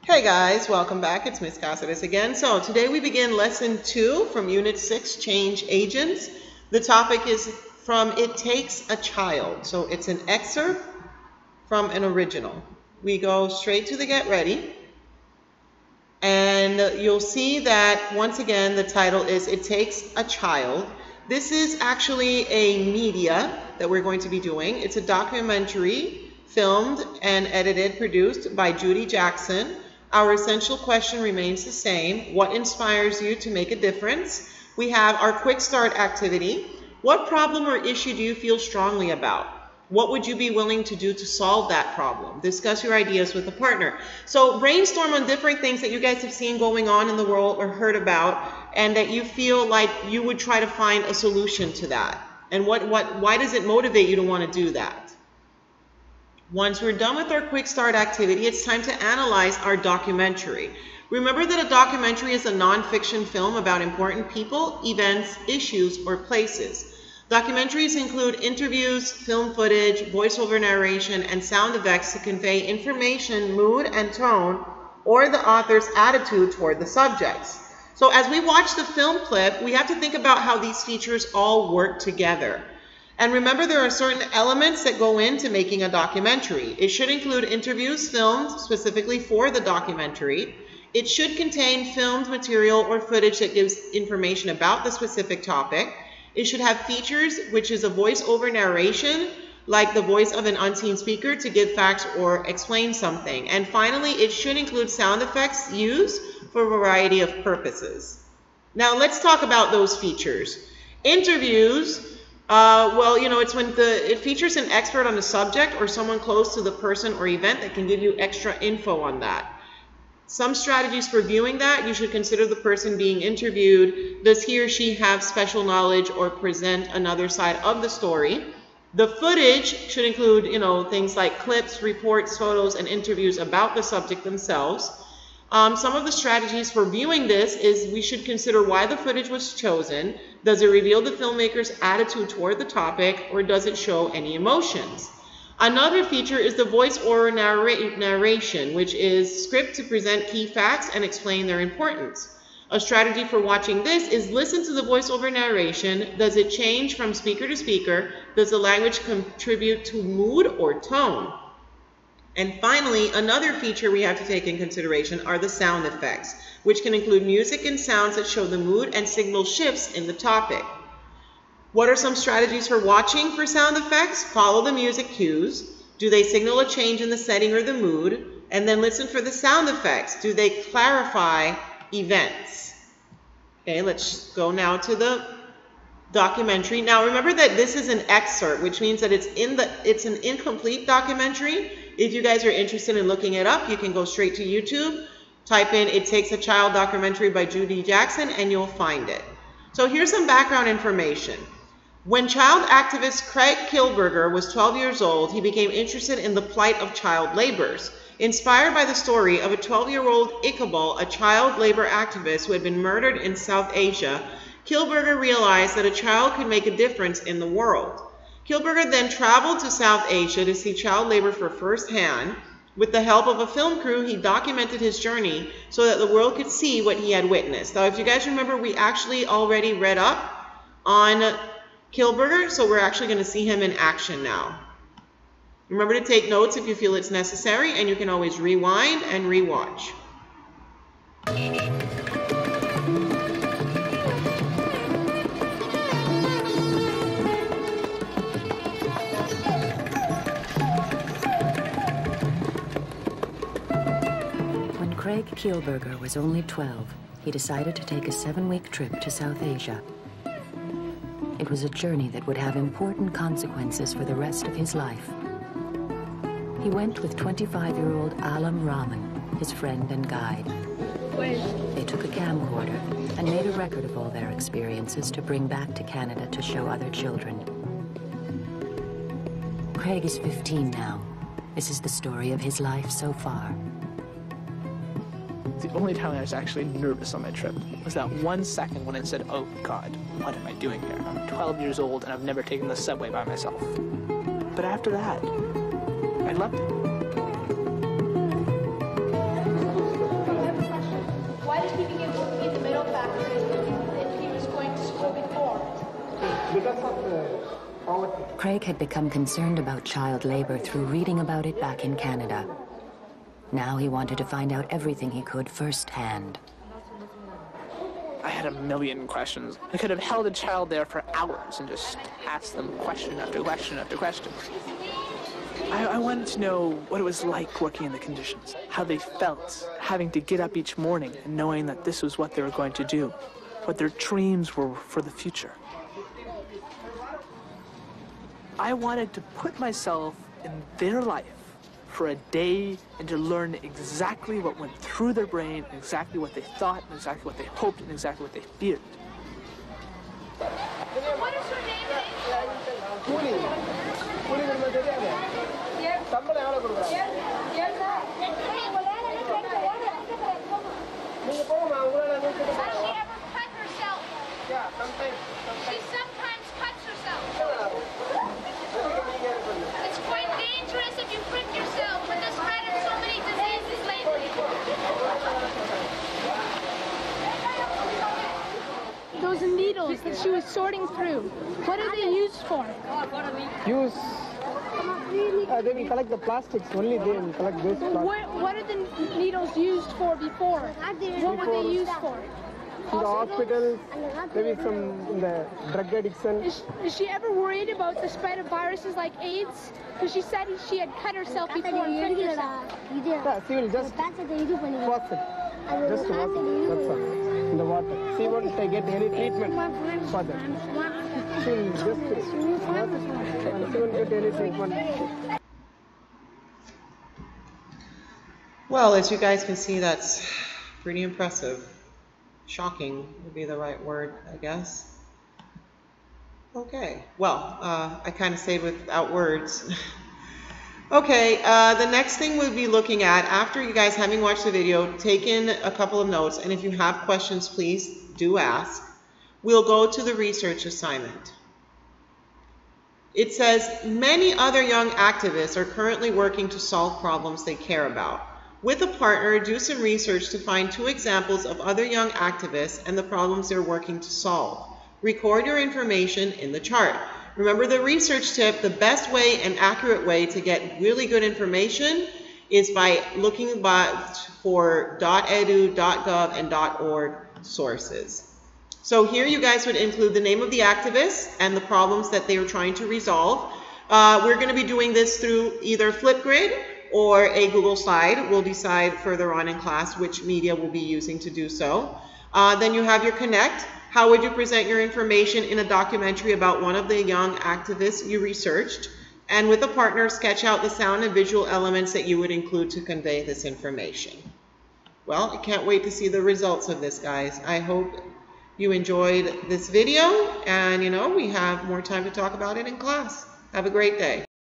Hey guys, welcome back. It's Miss Cassidy again. So today we begin lesson 2 from Unit 6, Change Agents. The topic is from It Takes a Child. So it's an excerpt from an original. We go straight to the Get Ready. And you'll see that once again the title is It Takes a Child. This is actually a media that we're going to be doing. It's a documentary filmed and edited, produced by Judy Jackson. Our essential question remains the same. What inspires you to make a difference? We have our quick start activity. What problem or issue do you feel strongly about? What would you be willing to do to solve that problem? Discuss your ideas with a partner. So brainstorm on different things that you guys have seen going on in the world or heard about, and that you feel like you would try to find a solution to that. And why does it motivate you to want to do that? Once we're done with our quick start activity, it's time to analyze our documentary. Remember that a documentary is a non-fiction film about important people, events, issues, or places. Documentaries include interviews, film footage, voiceover narration, and sound effects to convey information, mood, and tone, or the author's attitude toward the subjects. So as we watch the film clip, we have to think about how these features all work together. And remember, there are certain elements that go into making a documentary. It should include interviews filmed specifically for the documentary. It should contain filmed material or footage that gives information about the specific topic. It should have features, which is a voice-over narration, like the voice of an unseen speaker to give facts or explain something. And finally, it should include sound effects used for a variety of purposes. Now, let's talk about those features. Interviews. It's when it features an expert on the subject or someone close to the person or event that can give you extra info on that. Some strategies for viewing that: you should consider the person being interviewed. Does he or she have special knowledge or present another side of the story? The footage should include, things like clips, reports, photos, and interviews about the subject themselves. Some of the strategies for viewing this is we should consider why the footage was chosen. Does it reveal the filmmaker's attitude toward the topic, or does it show any emotions? Another feature is the voice-over narration, which is script to present key facts and explain their importance. A strategy for watching this is listen to the voice-over narration. Does it change from speaker to speaker? Does the language contribute to mood or tone? And finally, another feature we have to take in consideration are the sound effects, which can include music and sounds that show the mood and signal shifts in the topic. What are some strategies for watching for sound effects? Follow the music cues. Do they signal a change in the setting or the mood? And then listen for the sound effects. Do they clarify events? Okay, let's go now to the documentary. Now remember that this is an excerpt, which means that it's an incomplete documentary. If you guys are interested in looking it up, you can go straight to YouTube, type in It Takes a Child documentary by Judy Jackson, and you'll find it. So here's some background information. When child activist Craig Kielburger was 12 years old, he became interested in the plight of child laborers. Inspired by the story of a 12-year-old Iqbal, a child labor activist who had been murdered in South Asia, Kielburger realized that a child could make a difference in the world. Kielburger then traveled to South Asia to see child labor for firsthand. With the help of a film crew, he documented his journey so that the world could see what he had witnessed. Now, if you guys remember, we actually already read up on Kielburger, so we're actually going to see him in action now. Remember to take notes if you feel it's necessary, and you can always rewind and rewatch. When Craig Kielburger was only 12, he decided to take a 7-week trip to South Asia. It was a journey that would have important consequences for the rest of his life. He went with 25-year-old Alam Rahman, his friend and guide. They took a camcorder and made a record of all their experiences to bring back to Canada to show other children. Craig is 15 now. This is the story of his life so far. The only time I was actually nervous on my trip was that 1 second when I said, "Oh God, what am I doing here? I'm 12 years old and I've never taken the subway by myself." But after that, I loved it. Cheerio factory if he was going to school before. Because of the poverty. Craig had become concerned about child labor through reading about it back in Canada. Now he wanted to find out everything he could firsthand. I had a million questions. I could have held a child there for hours and just asked them question after question after question. I wanted to know what it was like working in the conditions, how they felt, having to get up each morning and knowing that this was what they were going to do, what their dreams were for the future. I wanted to put myself in their life for a day and to learn exactly what went through their brain, exactly what they thought, and exactly what they hoped, and exactly what they feared. What is your name? Does she ever cut herself? Yeah, sometimes. She sometimes cuts herself. It's quite dangerous if you prick yourself with the spread of so many diseases lately. Those needles that she was sorting through, what are they used for? Use. They will collect the plastics. Only they will collect those plastics. What are the needles used for before? What were they used for? In the hospitals, maybe in the drug addiction. Is she ever worried about the spread of viruses like AIDS? Because she said she had cut herself before and pricked herself. Yeah, she will just wash it. Just wash it. That's all. In the water. She won't get any treatment for that. She will just wash it and she won't get any treatment. Well, as you guys can see, that's pretty impressive. Shocking would be the right word, I guess. Okay, well, I kind of stayed without words. Okay, the next thing we'll be looking at, after you guys having watched the video, taken a couple of notes, and if you have questions, please do ask. We'll go to the research assignment. It says, many other young activists are currently working to solve problems they care about. With a partner, do some research to find 2 examples of other young activists and the problems they're working to solve. Record your information in the chart. Remember the research tip, the best way and accurate way to get really good information is by looking for .edu, .gov, and .org sources. So here you guys would include the name of the activists and the problems that they are trying to resolve. We're going to be doing this through either Flipgrid or a Google slide. We'll decide further on in class which media we'll be using to do so. Then you have your connect. How would you present your information in a documentary about one of the young activists you researched? And with a partner, sketch out the sound and visual elements that you would include to convey this information. Well, I can't wait to see the results of this, guys. I hope you enjoyed this video, and we have more time to talk about it in class. Have a great day.